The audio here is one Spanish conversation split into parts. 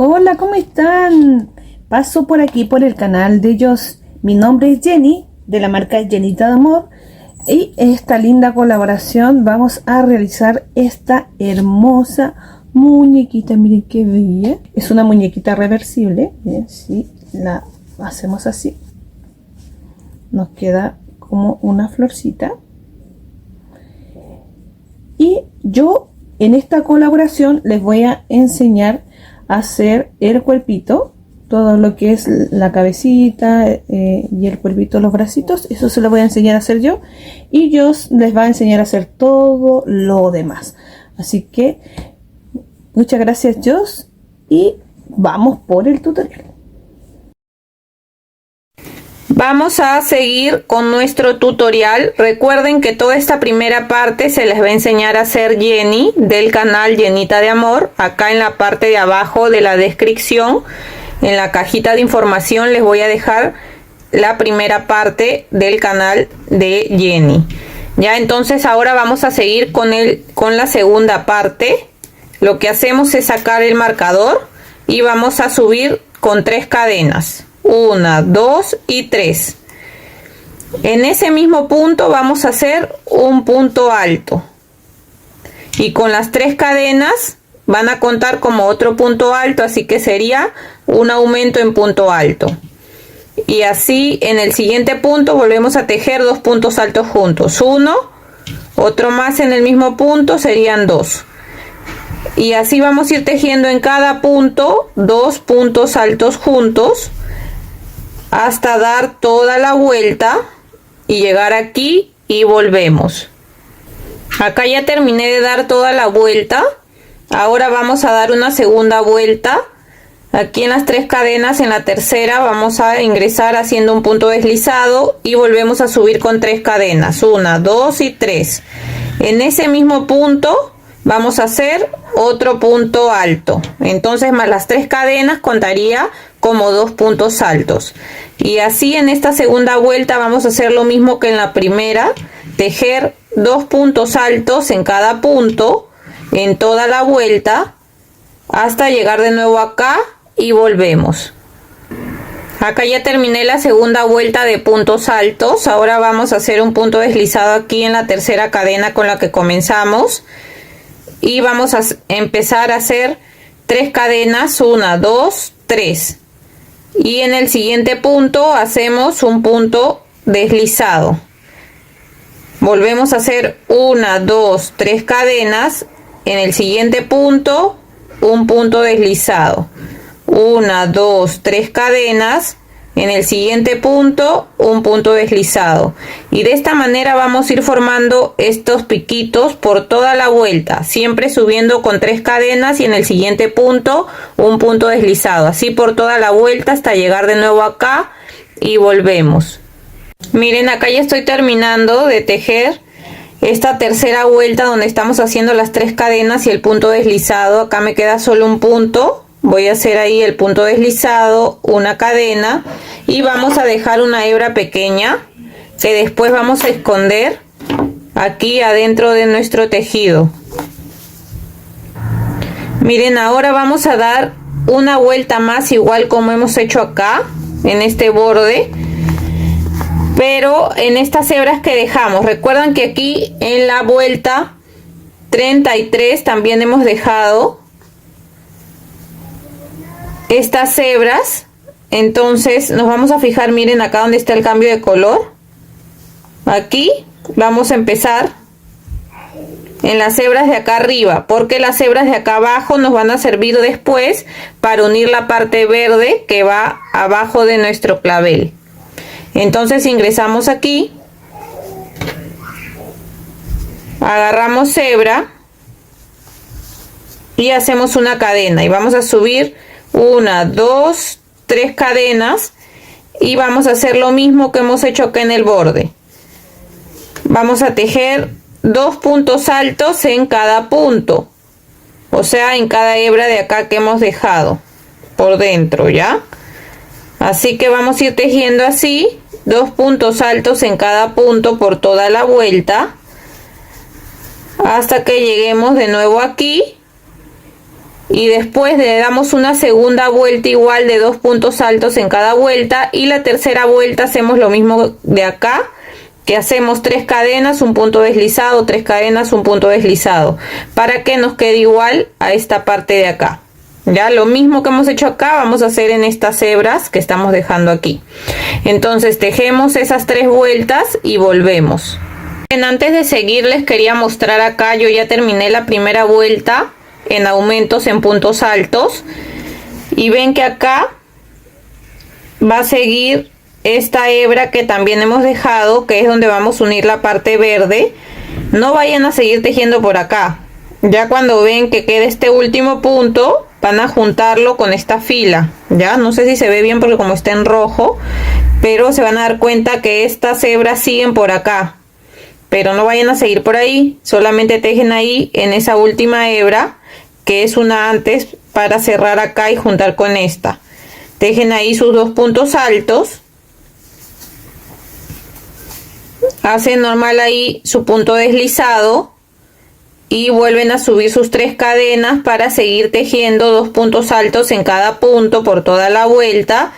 Hola, ¿cómo están? Paso por aquí por el canal de ellos. Mi nombre es Jenny, de la marca Llenita de Amor. Y esta linda colaboración vamos a realizar esta hermosa muñequita. Miren qué bella. Es una muñequita reversible. Miren, si la hacemos así, nos queda como una florcita. Y yo en esta colaboración les voy a enseñar a hacer el cuerpito, todo lo que es la cabecita y el cuerpito, los bracitos. Eso se lo voy a enseñar a hacer yo, y yo les va a enseñar a hacer todo lo demás. Así que muchas gracias, Jos, y vamos por el tutorial. Vamos a seguir con nuestro tutorial. Recuerden que toda esta primera parte se les va a enseñar a hacer Jenny, del canal Llenita de Amor. Acá en la parte de abajo de la descripción, en la cajita de información, les voy a dejar la primera parte del canal de Jenny. Ya, entonces ahora vamos a seguir con la segunda parte. Lo que hacemos es sacar el marcador y vamos a subir con 3 cadenas. 1, 2 y 3. En ese mismo punto vamos a hacer un punto alto, y con las 3 cadenas van a contar como otro punto alto, así que sería un aumento en punto alto. Y así en el siguiente punto volvemos a tejer 2 puntos altos juntos, uno, otro más en el mismo punto, serían 2. Y así vamos a ir tejiendo en cada punto 2 puntos altos juntos hasta dar toda la vuelta y llegar aquí, y volvemos. Acá ya terminé de dar toda la vuelta. Ahora vamos a dar una segunda vuelta. Aquí en las 3 cadenas, en la tercera vamos a ingresar haciendo un punto deslizado y volvemos a subir con 3 cadenas, 1, 2 y 3. En ese mismo punto vamos a hacer otro punto alto, entonces más las 3 cadenas contaría como 2 puntos altos. Y así en esta segunda vuelta vamos a hacer lo mismo que en la primera, tejer 2 puntos altos en cada punto en toda la vuelta hasta llegar de nuevo acá, y volvemos. Acá ya terminé la segunda vuelta de puntos altos. Ahora vamos a hacer un punto deslizado aquí en la tercera cadena con la que comenzamos, y vamos a empezar a hacer 3 cadenas, 1, 2, 3, y en el siguiente punto hacemos un punto deslizado. Volvemos a hacer 1, 2, 3 cadenas, en el siguiente punto un punto deslizado, 1, 2, 3 cadenas, en el siguiente punto un punto deslizado, y de esta manera vamos a ir formando estos piquitos por toda la vuelta, siempre subiendo con 3 cadenas y en el siguiente punto un punto deslizado, así por toda la vuelta hasta llegar de nuevo acá, y volvemos. Miren, acá ya estoy terminando de tejer esta tercera vuelta donde estamos haciendo las 3 cadenas y el punto deslizado. Acá me queda solo un punto. Voy a hacer ahí el punto deslizado, una cadena, y vamos a dejar una hebra pequeña que después vamos a esconder aquí adentro de nuestro tejido. Miren, ahora vamos a dar una vuelta más, igual como hemos hecho acá en este borde, pero en estas hebras que dejamos. Recuerdan que aquí en la vuelta 33 también hemos dejado estas hebras. Entonces nos vamos a fijar, miren acá donde está el cambio de color. Aquí vamos a empezar en las hebras de acá arriba, porque las hebras de acá abajo nos van a servir después para unir la parte verde que va abajo de nuestro clavel. Entonces ingresamos aquí, agarramos hebra y hacemos una cadena, y vamos a subir 1, 2, 3 cadenas, y vamos a hacer lo mismo que hemos hecho acá en el borde. Vamos a tejer 2 puntos altos en cada punto, o sea en cada hebra de acá que hemos dejado por dentro, ¿ya? Así que vamos a ir tejiendo así 2 puntos altos en cada punto por toda la vuelta hasta que lleguemos de nuevo aquí y después le damos una segunda vuelta igual de 2 puntos altos en cada vuelta, y la tercera vuelta hacemos lo mismo de acá, que hacemos 3 cadenas, un punto deslizado, 3 cadenas, un punto deslizado, para que nos quede igual a esta parte de acá. Ya lo mismo que hemos hecho acá vamos a hacer en estas hebras que estamos dejando aquí. Entonces tejemos esas 3 vueltas y volvemos. Bien, antes de seguir les quería mostrar acá, yo ya terminé la primera vuelta en aumentos en puntos altos, y ven que acá va a seguir esta hebra que también hemos dejado, que es donde vamos a unir la parte verde. No vayan a seguir tejiendo por acá. Ya cuando ven que queda este último punto, van a juntarlo con esta fila. Ya no sé si se ve bien porque como está en rojo, pero se van a dar cuenta que estas hebras siguen por acá, pero no vayan a seguir por ahí, solamente tejen ahí en esa última hebra, que es una antes, para cerrar acá y juntar con esta. Tejen ahí sus 2 puntos altos, hacen normal ahí su punto deslizado y vuelven a subir sus 3 cadenas para seguir tejiendo 2 puntos altos en cada punto por toda la vuelta,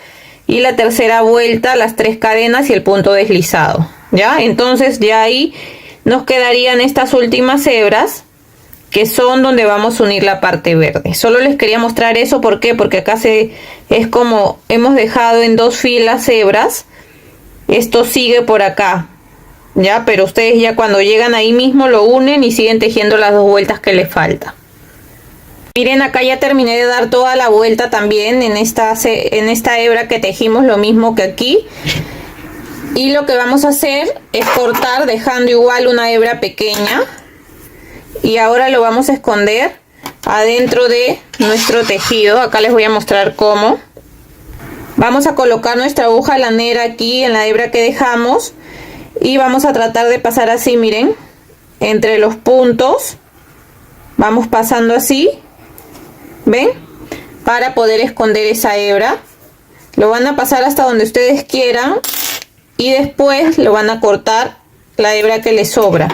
y la tercera vuelta las 3 cadenas y el punto deslizado. Ya, entonces ya ahí nos quedarían estas últimas hebras, que son donde vamos a unir la parte verde. Solo les quería mostrar eso. ¿Por qué? Porque acá es como hemos dejado en 2 filas hebras, esto sigue por acá. Ya, pero ustedes ya cuando llegan ahí mismo lo unen y siguen tejiendo las 2 vueltas que les falta. Miren, acá ya terminé de dar toda la vuelta también en esta hebra que tejimos, lo mismo que aquí. Y lo que vamos a hacer es cortar dejando igual una hebra pequeña, y ahora lo vamos a esconder adentro de nuestro tejido. Acá les voy a mostrar cómo. Vamos a colocar nuestra aguja lanera aquí en la hebra que dejamos, y vamos a tratar de pasar así, miren, entre los puntos vamos pasando así, ven, para poder esconder esa hebra. Lo van a pasar hasta donde ustedes quieran y después lo van a cortar la hebra que les sobra.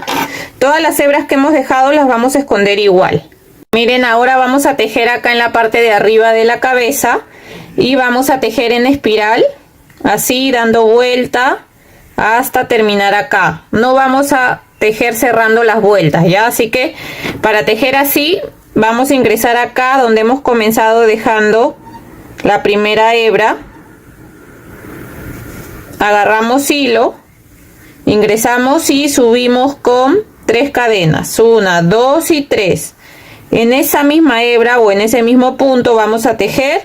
Todas las hebras que hemos dejado las vamos a esconder igual. Miren, ahora vamos a tejer acá en la parte de arriba de la cabeza, y vamos a tejer en espiral, así dando vuelta hasta terminar acá. No vamos a tejer cerrando las vueltas, ya, así que para tejer así vamos a ingresar acá donde hemos comenzado dejando la primera hebra, agarramos hilo, ingresamos y subimos con 3 cadenas, 1, 2 y 3. En esa misma hebra o en ese mismo punto vamos a tejer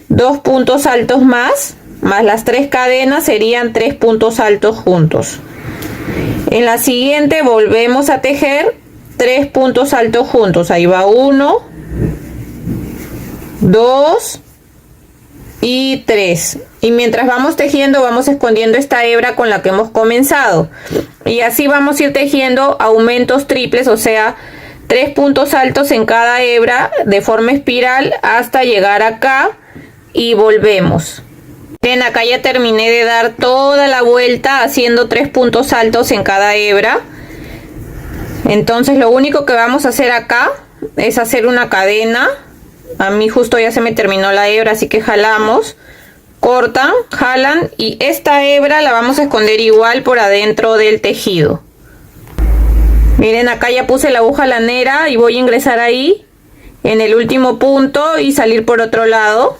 2 puntos altos más las 3 cadenas, serían 3 puntos altos juntos. En la siguiente volvemos a tejer 3 puntos altos juntos. Ahí va 1, 2 y 3. Y mientras vamos tejiendo vamos escondiendo esta hebra con la que hemos comenzado, y así vamos a ir tejiendo aumentos triples, o sea 3 puntos altos en cada hebra de forma espiral hasta llegar acá, y volvemos. Miren, acá ya terminé de dar toda la vuelta haciendo 3 puntos altos en cada hebra. Entonces lo único que vamos a hacer acá es hacer una cadena. A mí justo ya se me terminó la hebra, así que jalamos, cortan, jalan, y esta hebra la vamos a esconder igual por adentro del tejido. Miren, acá ya puse la aguja lanera y voy a ingresar ahí en el último punto y salir por otro lado,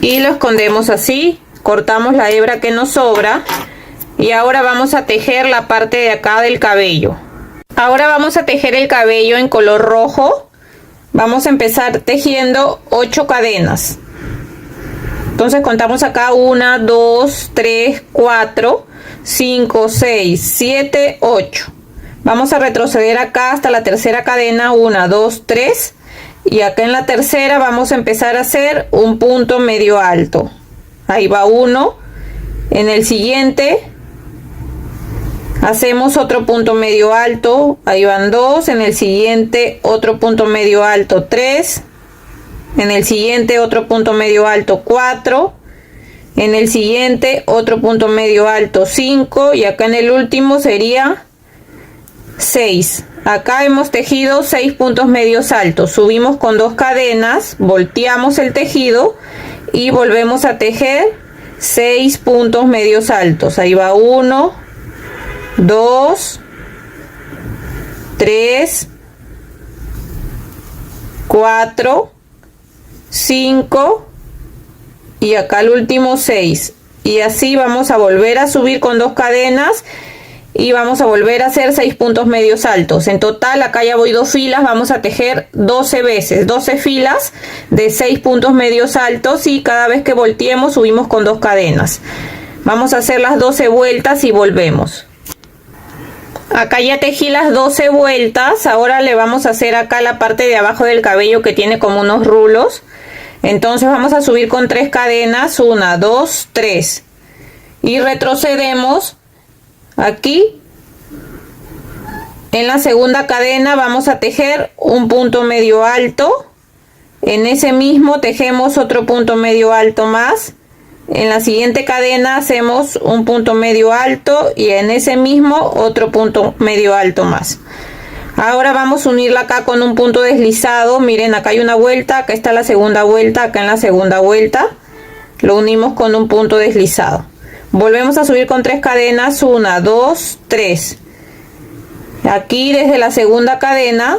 y lo escondemos así, cortamos la hebra que nos sobra, y ahora vamos a tejer la parte de acá del cabello. Ahora vamos a tejer el cabello en color rojo. Vamos a empezar tejiendo 8 cadenas. Entonces contamos acá 1, 2, 3, 4, 5, 6, 7, 8. Vamos a retroceder acá hasta la tercera cadena, 1, 2, 3. Y acá en la tercera vamos a empezar a hacer un punto medio alto. Ahí va 1. En el siguiente hacemos otro punto medio alto. Ahí van 2. En el siguiente otro punto medio alto, 3. En el siguiente otro punto medio alto, 4. En el siguiente otro punto medio alto, 5. Y acá en el último sería 6. Acá hemos tejido 6 puntos medios altos, subimos con 2 cadenas, volteamos el tejido y volvemos a tejer 6 puntos medios altos. Ahí va 1, 2, 3, 4, 5 y acá el último 6. Y así vamos a volver a subir con 2 cadenas y vamos a volver a hacer 6 puntos medios altos. En total acá ya voy 2 filas, vamos a tejer 12 veces, 12 filas de 6 puntos medios altos y cada vez que volteemos subimos con 2 cadenas. Vamos a hacer las 12 vueltas y volvemos. Acá ya tejí las 12 vueltas, ahora le vamos a hacer acá la parte de abajo del cabello que tiene como unos rulos. Entonces vamos a subir con 3 cadenas, 1, 2, 3 y retrocedemos. Aquí en la segunda cadena vamos a tejer un punto medio alto, en ese mismo tejemos otro punto medio alto más, en la siguiente cadena hacemos un punto medio alto y en ese mismo otro punto medio alto más. Ahora vamos a unirla acá con un punto deslizado. Miren, acá hay una vuelta, acá está la segunda vuelta, acá en la segunda vuelta lo unimos con un punto deslizado. Volvemos a subir con 3 cadenas, 1, 2, 3. Aquí desde la segunda cadena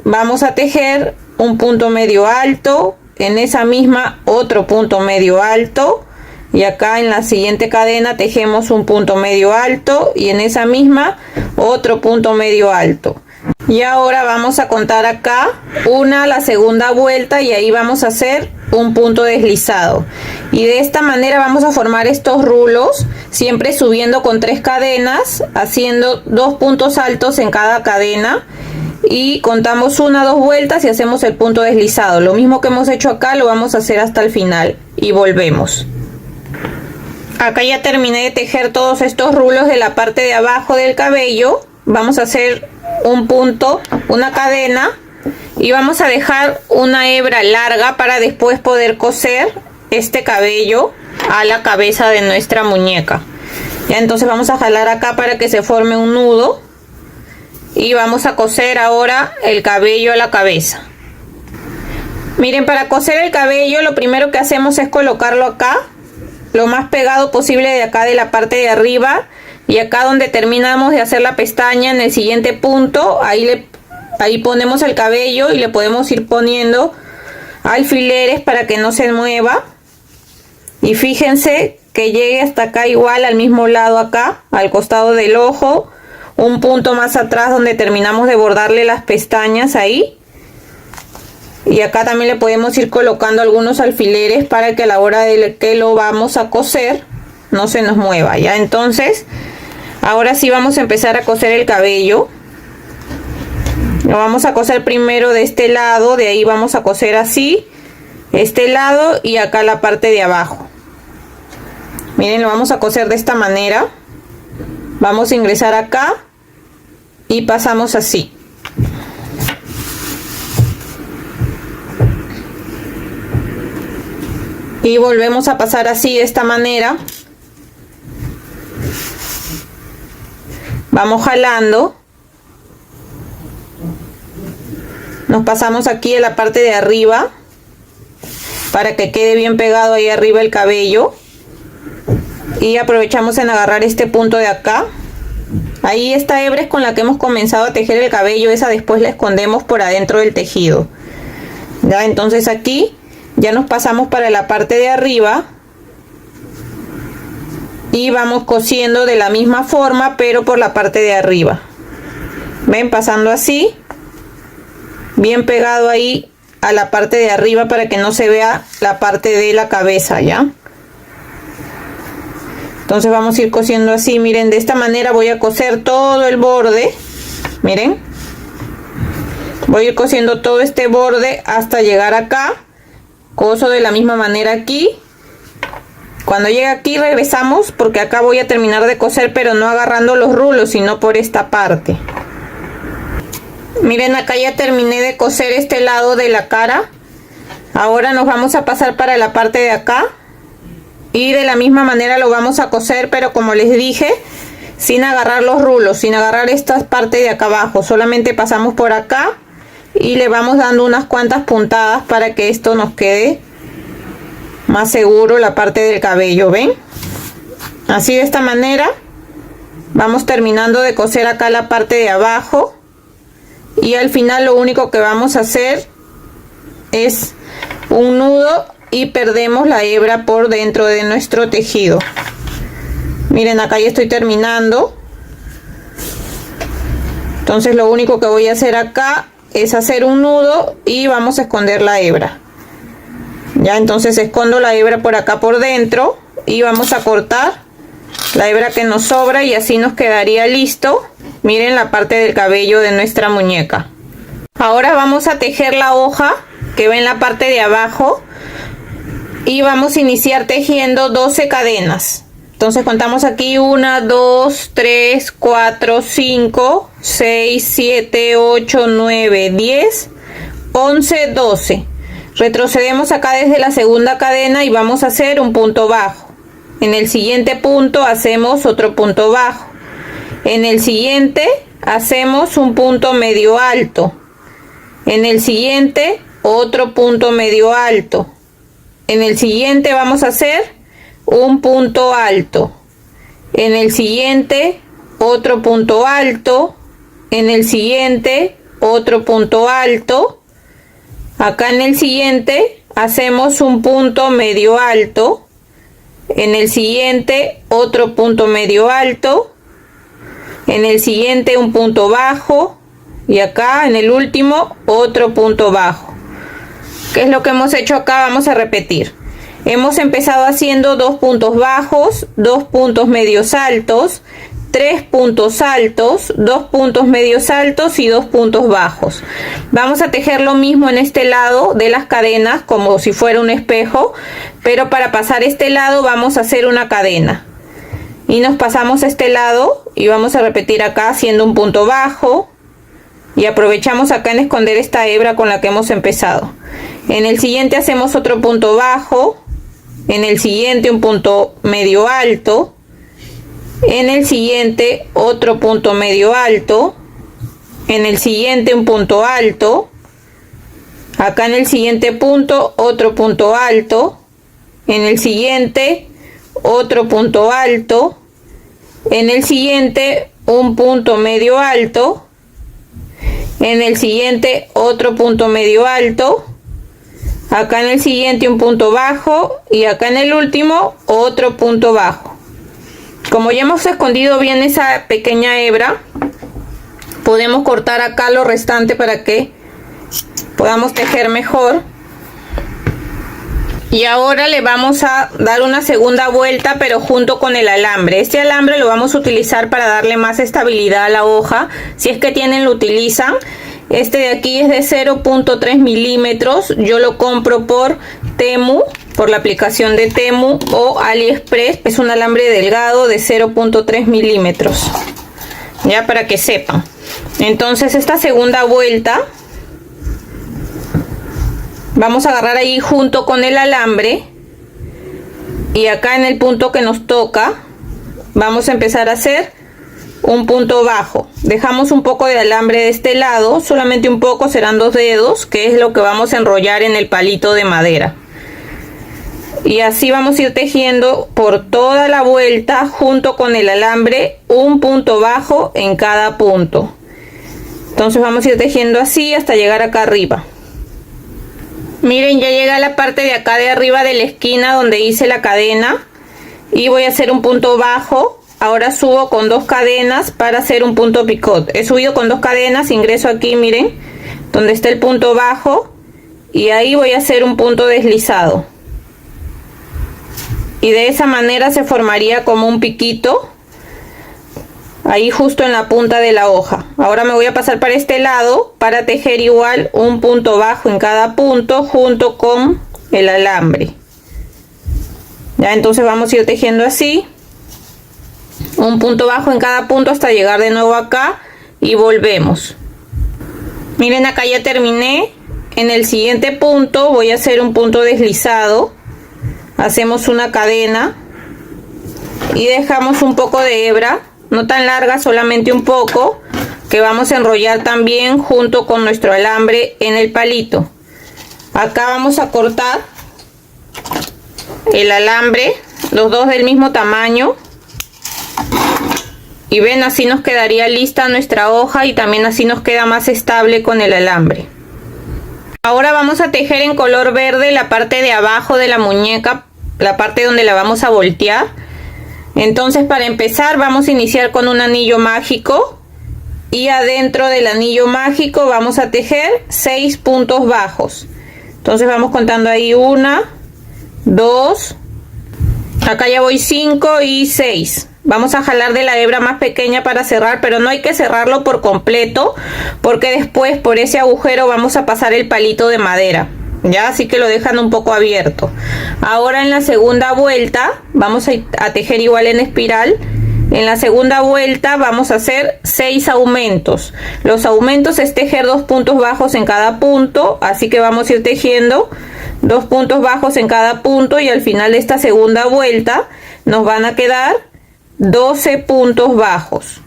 vamos a tejer un punto medio alto, en esa misma otro punto medio alto y acá en la siguiente cadena tejemos un punto medio alto y en esa misma otro punto medio alto. Y ahora vamos a contar acá la segunda vuelta y ahí vamos a hacer un punto deslizado y de esta manera vamos a formar estos rulos, siempre subiendo con 3 cadenas, haciendo 2 puntos altos en cada cadena y contamos 1, 2 vueltas y hacemos el punto deslizado. Lo mismo que hemos hecho acá lo vamos a hacer hasta el final y volvemos. Acá ya terminé de tejer todos estos rulos de la parte de abajo del cabello. Vamos a hacer un punto, una cadena y vamos a dejar una hebra larga para después poder coser este cabello a la cabeza de nuestra muñeca. Ya, entonces vamos a jalar acá para que se forme un nudo y vamos a coser ahora el cabello a la cabeza. Miren, para coser el cabello lo primero que hacemos es colocarlo acá lo más pegado posible de acá de la parte de arriba y acá donde terminamos de hacer la pestaña en el siguiente punto ahí ponemos el cabello y le podemos ir poniendo alfileres para que no se mueva y fíjense que llegue hasta acá igual al mismo lado acá al costado del ojo, un punto más atrás donde terminamos de bordarle las pestañas ahí y acá también le podemos ir colocando algunos alfileres para que a la hora de que lo vamos a coser no se nos mueva. Ya, entonces ahora sí vamos a empezar a coser el cabello. Lo vamos a coser primero de este lado, de ahí vamos a coser así este lado y acá la parte de abajo. Miren, lo vamos a coser de esta manera. Vamos a ingresar acá y pasamos así. Y volvemos a pasar así de esta manera. Vamos jalando. Nos pasamos aquí en la parte de arriba para que quede bien pegado ahí arriba el cabello. Y aprovechamos en agarrar este punto de acá. Ahí esta hebra es con la que hemos comenzado a tejer el cabello. Esa después la escondemos por adentro del tejido. Ya, entonces aquí ya nos pasamos para la parte de arriba y vamos cosiendo de la misma forma pero por la parte de arriba. Ven, pasando así bien pegado ahí a la parte de arriba para que no se vea la parte de la cabeza. Ya, entonces vamos a ir cosiendo así. Miren, de esta manera voy a coser todo el borde. Miren, voy a ir cosiendo todo este borde hasta llegar acá. Coso de la misma manera aquí. Cuando llegue aquí regresamos porque acá voy a terminar de coser pero no agarrando los rulos sino por esta parte. Miren, acá ya terminé de coser este lado de la cara. Ahora nos vamos a pasar para la parte de acá y de la misma manera lo vamos a coser pero como les dije sin agarrar los rulos, sin agarrar esta parte de acá abajo. Solamente pasamos por acá y le vamos dando unas cuantas puntadas para que esto nos quede más seguro, la parte del cabello. ¿Ven? Así, de esta manera vamos terminando de coser acá la parte de abajo, y al final lo único que vamos a hacer es un nudo y perdemos la hebra por dentro de nuestro tejido. Miren, acá ya estoy terminando. Entonces lo único que voy a hacer acá es hacer un nudo y vamos a esconder la hebra. Ya, entonces escondo la hebra por acá por dentro y vamos a cortar la hebra que nos sobra, y así nos quedaría listo. Miren la parte del cabello de nuestra muñeca. Ahora vamos a tejer la hoja que va en la parte de abajo y vamos a iniciar tejiendo 12 cadenas. Entonces contamos aquí 1, 2, 3, 4, 5, 6, 7, 8, 9, 10, 11, 12. Retrocedemos acá desde la segunda cadena y vamos a hacer un punto bajo. En el siguiente punto hacemos otro punto bajo. En el siguiente hacemos un punto medio alto. En el siguiente otro punto medio alto. En el siguiente vamos a hacer un punto alto. En el siguiente otro punto alto. En el siguiente otro punto alto. Acá en el siguiente hacemos un punto medio alto. En el siguiente otro punto medio alto. En el siguiente un punto bajo, y acá en el último otro punto bajo. ¿Qué es lo que hemos hecho acá? Vamos a repetir. Hemos empezado haciendo 2 puntos bajos, 2 puntos medios altos, 3 puntos altos, 2 puntos medios altos y 2 puntos bajos. Vamos a tejer lo mismo en este lado de las cadenas, como si fuera un espejo, pero para pasar este lado vamos a hacer una cadena. Y nos pasamos a este lado y vamos a repetir acá haciendo un punto bajo, y aprovechamos acá en esconder esta hebra con la que hemos empezado. En el siguiente hacemos otro punto bajo, en el siguiente un punto medio alto, en el siguiente otro punto medio alto, en el siguiente un punto alto, acá en el siguiente punto otro punto alto, en el siguiente otro punto alto, en el siguiente un punto medio alto, en el siguiente otro punto medio alto, acá en el siguiente un punto bajo, y acá en el último otro punto bajo. Como ya hemos escondido bien esa pequeña hebra, podemos cortar acá lo restante para que podamos tejer mejor. Y ahora le vamos a dar una segunda vuelta, pero junto con el alambre. Este alambre lo vamos a utilizar para darle más estabilidad a la hoja. Si es que tienen, lo utilizan. Este de aquí es de 0.3 milímetros. Yo lo compro por Temu, por la aplicación de Temu, o AliExpress. Es un alambre delgado de 0.3 milímetros. Ya, para que sepan. Entonces esta segunda vuelta vamos a agarrar ahí junto con el alambre, y acá en el punto que nos toca vamos a empezar a hacer un punto bajo. Dejamos un poco de alambre de este lado, solamente un poco, serán 2 dedos, que es lo que vamos a enrollar en el palito de madera. Y así vamos a ir tejiendo por toda la vuelta junto con el alambre, un punto bajo en cada punto. Entonces vamos a ir tejiendo así hasta llegar acá arriba. Miren, ya llega a la parte de acá de arriba de la esquina donde hice la cadena, y voy a hacer un punto bajo. Ahora subo con 2 cadenas para hacer un punto picot. He subido con 2 cadenas, ingreso aquí, miren, donde está el punto bajo, y ahí voy a hacer un punto deslizado. Y de esa manera se formaría como un piquito ahí justo en la punta de la hoja. Ahora me voy a pasar para este lado para tejer igual un punto bajo en cada punto junto con el alambre. Ya, entonces vamos a ir tejiendo así, un punto bajo en cada punto hasta llegar de nuevo acá, y volvemos. Miren, acá ya terminé. En el siguiente punto voy a hacer un punto deslizado, hacemos una cadena y dejamos un poco de hebra no tan larga, solamente un poco, que vamos a enrollar también junto con nuestro alambre en el palito. Acá vamos a cortar el alambre, los dos del mismo tamaño. Y ven, así nos quedaría lista nuestra hoja y también así nos queda más estable con el alambre. Ahora vamos a tejer en color verde la parte de abajo de la muñeca, la parte donde la vamos a voltear. Entonces, para empezar vamos a iniciar con un anillo mágico y adentro del anillo mágico vamos a tejer 6 puntos bajos. Entonces vamos contando ahí 1, 2, acá ya voy 5 y 6. Vamos a jalar de la hebra más pequeña para cerrar, pero no hay que cerrarlo por completo porque después por ese agujero vamos a pasar el palito de madera, ya, así que lo dejan un poco abierto. Ahora en la segunda vuelta vamos a tejer igual en espiral. En la segunda vuelta vamos a hacer 6 aumentos. Los aumentos es tejer 2 puntos bajos en cada punto, así que vamos a ir tejiendo 2 puntos bajos en cada punto y al final de esta segunda vuelta nos van a quedar 12 puntos bajos.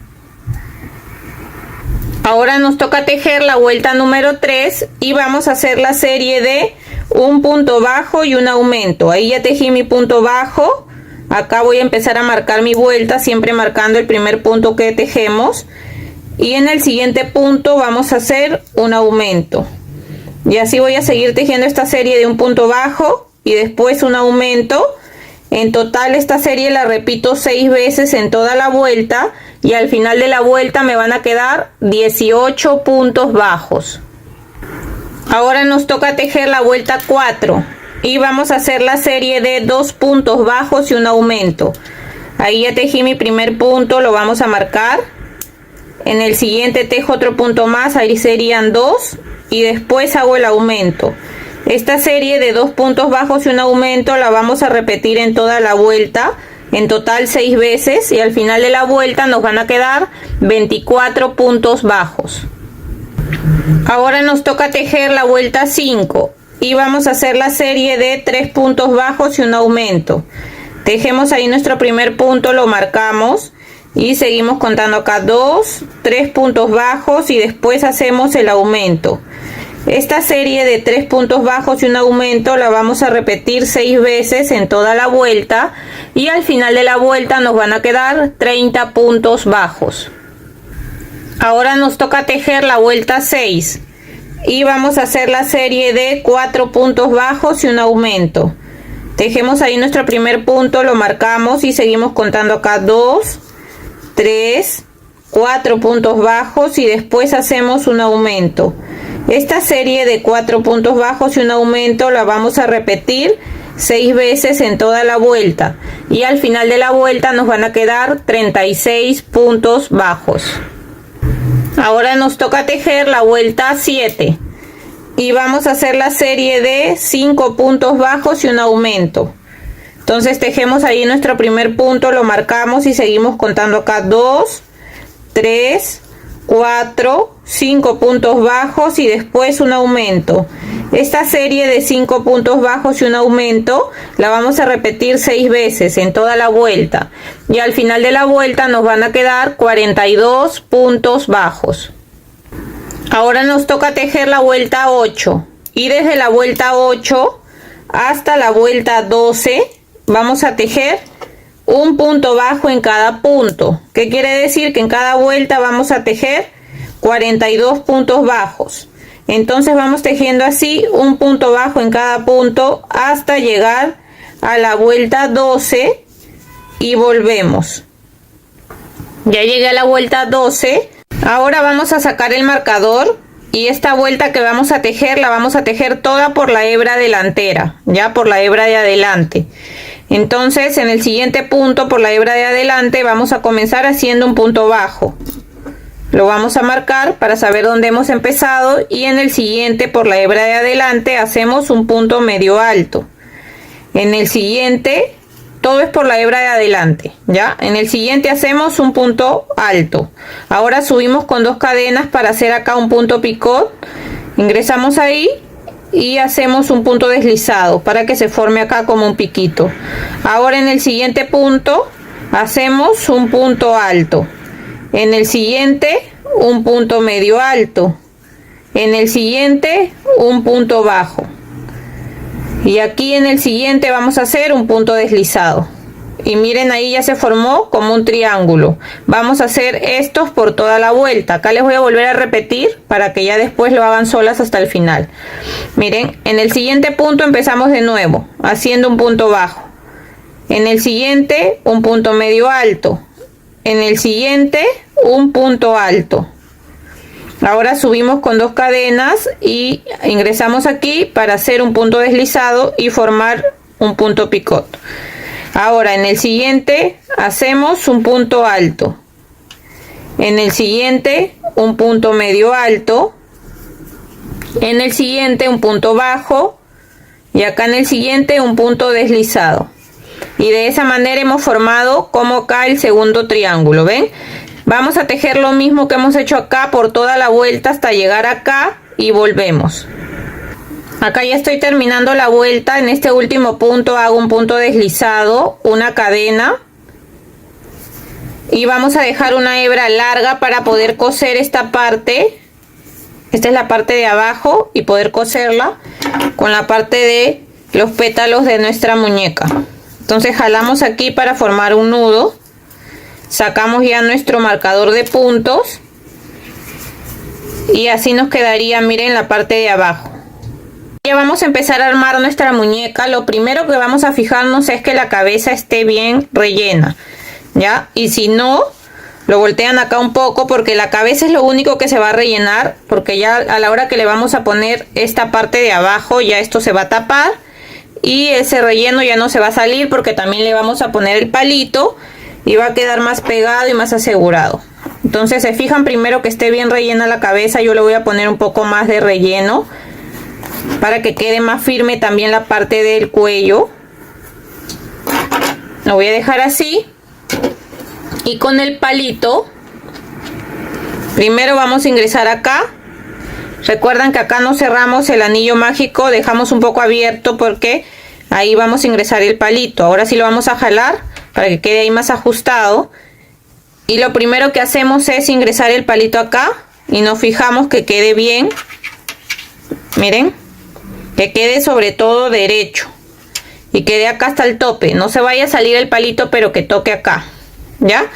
Ahora nos toca tejer la vuelta número 3 y vamos a hacer la serie de un punto bajo y un aumento. Ahí ya tejí mi punto bajo. Acá voy a empezar a marcar mi vuelta, siempre marcando el primer punto que tejemos. Y en el siguiente punto vamos a hacer un aumento. Y así voy a seguir tejiendo esta serie de un punto bajo y después un aumento. En total esta serie la repito 6 veces en toda la vuelta y al final de la vuelta me van a quedar 18 puntos bajos. Ahora nos toca tejer la vuelta 4 y vamos a hacer la serie de 2 puntos bajos y un aumento. Ahí ya tejí mi primer punto, lo vamos a marcar. En el siguiente tejo otro punto más, ahí serían 2 y después hago el aumento. Esta serie de 2 puntos bajos y un aumento la vamos a repetir en toda la vuelta, en total 6 veces y al final de la vuelta nos van a quedar 24 puntos bajos. Ahora nos toca tejer la vuelta 5 y vamos a hacer la serie de 3 puntos bajos y un aumento. Tejemos ahí nuestro primer punto, lo marcamos y seguimos contando acá 2, 3 puntos bajos y después hacemos el aumento. Esta serie de 3 puntos bajos y un aumento la vamos a repetir 6 veces en toda la vuelta y al final de la vuelta nos van a quedar 30 puntos bajos. Ahora nos toca tejer la vuelta 6 y vamos a hacer la serie de 4 puntos bajos y un aumento. Tejemos ahí nuestro primer punto, lo marcamos y seguimos contando acá 2, 3, 4 puntos bajos y después hacemos un aumento. Esta serie de 4 puntos bajos y un aumento la vamos a repetir 6 veces en toda la vuelta y al final de la vuelta nos van a quedar 36 puntos bajos. Ahora nos toca tejer la vuelta 7 y vamos a hacer la serie de 5 puntos bajos y un aumento. Entonces tejemos ahí nuestro primer punto, lo marcamos y seguimos contando acá 2, 3, 4, 5 puntos bajos y después un aumento. Esta serie de 5 puntos bajos y un aumento la vamos a repetir 6 veces en toda la vuelta y al final de la vuelta nos van a quedar 42 puntos bajos. Ahora nos toca tejer la vuelta 8 y desde la vuelta 8 hasta la vuelta 12 vamos a tejer un punto bajo en cada punto. ¿Qué quiere decir? Que en cada vuelta vamos a tejer 42 puntos bajos. Entonces vamos tejiendo así un punto bajo en cada punto hasta llegar a la vuelta 12 y volvemos. Ya llegué a la vuelta 12. Ahora vamos a sacar el marcador y esta vuelta que vamos a tejer la vamos a tejer toda por la hebra delantera, ya por la hebra de adelante. Entonces en el siguiente punto por la hebra de adelante vamos a comenzar haciendo un punto bajo. Lo vamos a marcar para saber dónde hemos empezado y en el siguiente por la hebra de adelante hacemos un punto medio alto. En el siguiente todo es por la hebra de adelante, ya. En el siguiente hacemos un punto alto. Ahora subimos con 2 cadenas para hacer acá un punto picot. Ingresamos ahí y hacemos un punto deslizado para que se forme acá como un piquito. Ahora en el siguiente punto hacemos un punto alto. En el siguiente, un punto medio alto. En el siguiente, un punto bajo. Y aquí en el siguiente vamos a hacer un punto deslizado. Y miren, ahí ya se formó como un triángulo. Vamos a hacer estos por toda la vuelta. Acá les voy a volver a repetir para que ya después lo hagan solas hasta el final. Miren, en el siguiente punto empezamos de nuevo, haciendo un punto bajo. En el siguiente, un punto medio alto. En el siguiente, un punto alto. Ahora subimos con 2 cadenas y ingresamos aquí para hacer un punto deslizado y formar un punto picot. Ahora en el siguiente hacemos un punto alto. En el siguiente un punto medio alto. En el siguiente un punto bajo. Y acá en el siguiente un punto deslizado. Y de esa manera hemos formado como acá el segundo triángulo, ¿ven? Vamos a tejer lo mismo que hemos hecho acá por toda la vuelta hasta llegar acá y volvemos. Acá ya estoy terminando la vuelta. En este último punto hago un punto deslizado, una cadena. Y vamos a dejar una hebra larga para poder coser esta parte. Esta es la parte de abajo y poder coserla con la parte de los pétalos de nuestra muñeca. Entonces jalamos aquí para formar un nudo. Sacamos ya nuestro marcador de puntos. Y así nos quedaría, miren, la parte de abajo. Ya vamos a empezar a armar nuestra muñeca. Lo primero que vamos a fijarnos es que la cabeza esté bien rellena, ¿ya? Y si no, lo voltean acá un poco porque la cabeza es lo único que se va a rellenar, porque ya a la hora que le vamos a poner esta parte de abajo, ya esto se va a tapar y ese relleno ya no se va a salir porque también le vamos a poner el palito y va a quedar más pegado y más asegurado. Entonces se fijan primero que esté bien rellena la cabeza. Yo le voy a poner un poco más de relleno para que quede más firme también la parte del cuello. Lo voy a dejar así. Y con el palito, primero vamos a ingresar acá. Recuerdan que acá no cerramos el anillo mágico, dejamos un poco abierto porque ahí vamos a ingresar el palito. Ahora sí lo vamos a jalar para que quede ahí más ajustado. Y lo primero que hacemos es ingresar el palito acá y nos fijamos que quede bien. Miren, que quede sobre todo derecho y quede acá hasta el tope. No se vaya a salir el palito, pero que toque acá, ¿ya?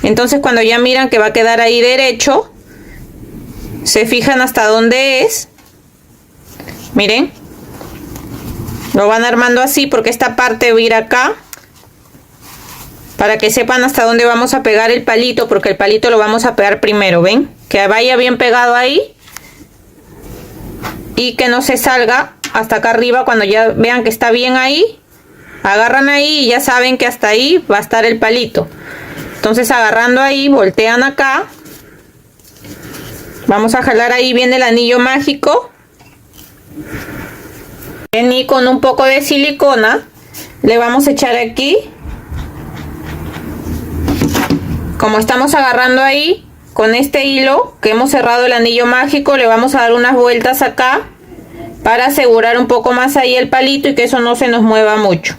Entonces cuando ya miran que va a quedar ahí derecho, se fijan hasta dónde es. Miren, lo van armando así porque esta parte va a ir acá, para que sepan hasta dónde vamos a pegar el palito, porque el palito lo vamos a pegar primero. ¿Ven? Que vaya bien pegado ahí y que no se salga hasta acá arriba. Cuando ya vean que está bien ahí, agarran ahí y ya saben que hasta ahí va a estar el palito. Entonces agarrando ahí, voltean acá. Vamos a jalar ahí bien el anillo mágico. Y con un poco de silicona le vamos a echar aquí. Como estamos agarrando ahí, con este hilo que hemos cerrado el anillo mágico, le vamos a dar unas vueltas acá para asegurar un poco más ahí el palito y que eso no se nos mueva mucho.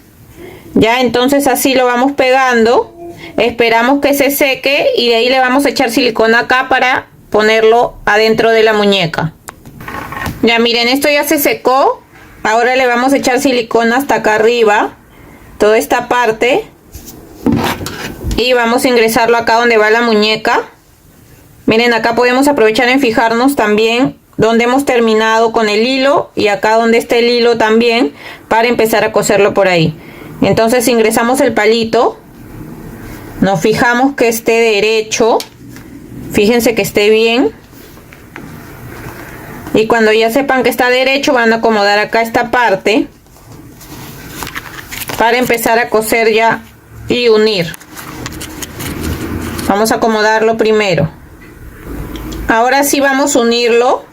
Ya, entonces así lo vamos pegando. Esperamos que se seque y de ahí le vamos a echar silicona acá para ponerlo adentro de la muñeca. Ya miren, esto ya se secó. Ahora le vamos a echar silicona hasta acá arriba, toda esta parte. Y vamos a ingresarlo acá donde va la muñeca. Miren, acá podemos aprovechar en fijarnos también donde hemos terminado con el hilo y acá donde está el hilo también, para empezar a coserlo por ahí. Entonces ingresamos el palito, nos fijamos que esté derecho, fíjense que esté bien, y cuando ya sepan que está derecho van a acomodar acá esta parte para empezar a coser ya y unir. Vamos a acomodarlo primero. Ahora sí vamos a unirlo.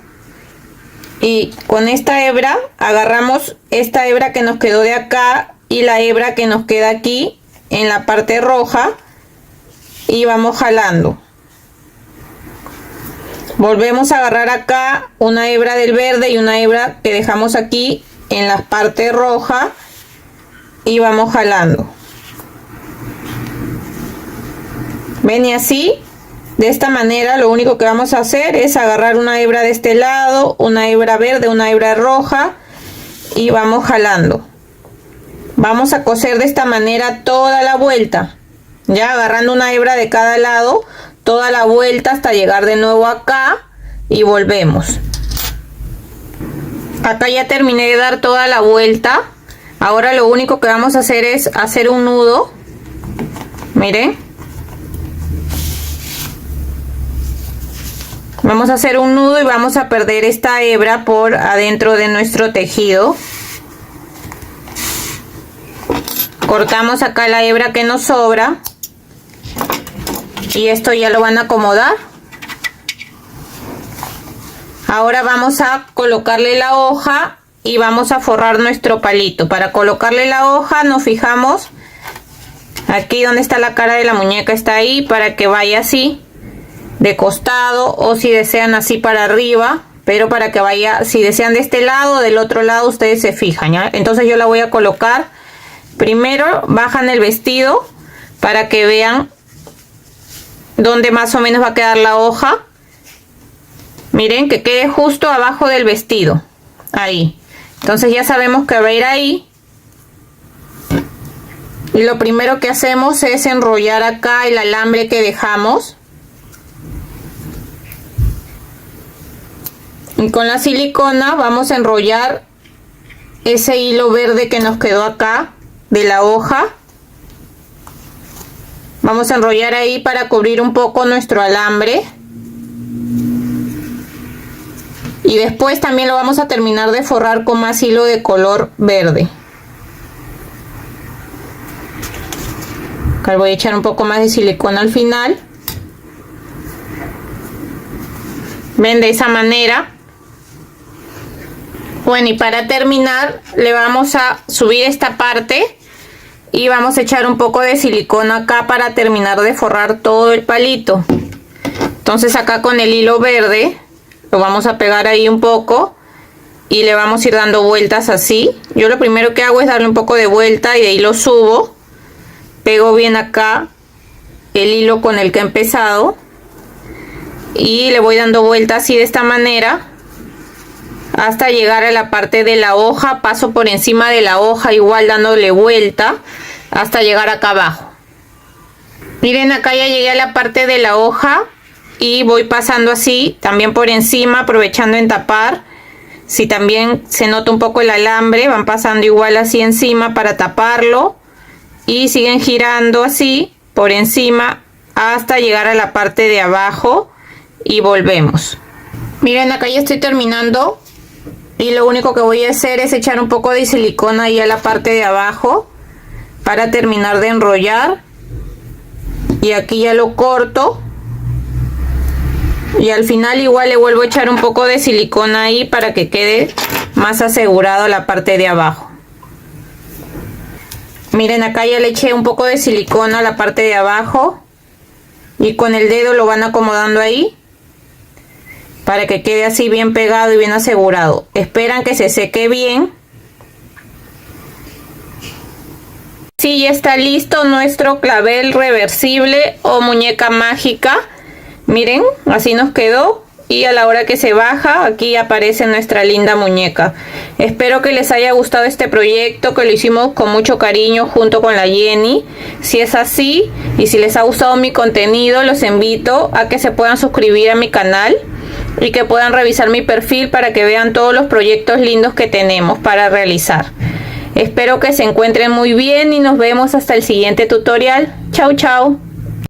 Y con esta hebra agarramos esta hebra que nos quedó de acá y la hebra que nos queda aquí en la parte roja y vamos jalando. Volvemos a agarrar acá una hebra del verde y una hebra que dejamos aquí en la parte roja y vamos jalando. ven, y así, de esta manera, lo único que vamos a hacer es agarrar una hebra de este lado, una hebra verde, una hebra roja, y vamos jalando. Vamos a coser de esta manera toda la vuelta, ya agarrando una hebra de cada lado, toda la vuelta hasta llegar de nuevo acá y volvemos. Acá ya terminé de dar toda la vuelta. Ahora lo único que vamos a hacer es hacer un nudo. Miren. Vamos a hacer un nudo y vamos a perder esta hebra por adentro de nuestro tejido. Cortamos acá la hebra que nos sobra. Y esto ya lo van a acomodar. Ahora vamos a colocarle la hoja y vamos a forrar nuestro palito. Para colocarle la hoja nos fijamos aquí donde está la cara de la muñeca, está ahí, para que vaya así de costado, o si desean así para arriba, pero para que vaya, si desean de este lado o del otro lado, ustedes se fijan, ¿ya? Entonces yo la voy a colocar. Primero bajan el vestido para que vean dónde más o menos va a quedar la hoja. Miren, que quede justo abajo del vestido, ahí. Entonces ya sabemos que va a ir ahí. Y lo primero que hacemos es enrollar acá el alambre que dejamos. Y con la silicona vamos a enrollar ese hilo verde que nos quedó acá de la hoja. Vamos a enrollar ahí para cubrir un poco nuestro alambre. Y después también lo vamos a terminar de forrar con más hilo de color verde. Acá voy a echar un poco más de silicona al final. Ven, de esa manera. Bueno, y para terminar le vamos a subir esta parte y vamos a echar un poco de silicona acá para terminar de forrar todo el palito. Entonces acá con el hilo verde lo vamos a pegar ahí un poco y le vamos a ir dando vueltas así. Yo lo primero que hago es darle un poco de vuelta y de ahí lo subo. Pego bien acá el hilo con el que he empezado y le voy dando vueltas así de esta manera hasta llegar a la parte de la hoja. Paso por encima de la hoja igual dándole vuelta hasta llegar acá abajo. Miren, acá ya llegué a la parte de la hoja y voy pasando así también por encima, aprovechando en tapar. Si también se nota un poco el alambre, van pasando igual así encima para taparlo y siguen girando así por encima hasta llegar a la parte de abajo y volvemos. Miren, acá ya estoy terminando y lo único que voy a hacer es echar un poco de silicona ahí a la parte de abajo para terminar de enrollar. Y aquí ya lo corto y al final igual le vuelvo a echar un poco de silicona ahí para que quede más asegurado la parte de abajo. Miren, acá ya le eché un poco de silicona a la parte de abajo y con el dedo lo van acomodando ahí para que quede así bien pegado y bien asegurado. Esperan que se seque bien. Sí, ya está listo nuestro clavel reversible o muñeca mágica. Miren, así nos quedó. Y a la hora que se baja, aquí aparece nuestra linda muñeca. Espero que les haya gustado este proyecto, que lo hicimos con mucho cariño junto con la Jenny. Si es así y si les ha gustado mi contenido, los invito a que se puedan suscribir a mi canal y que puedan revisar mi perfil para que vean todos los proyectos lindos que tenemos para realizar. Espero que se encuentren muy bien y nos vemos hasta el siguiente tutorial. Chau, chau.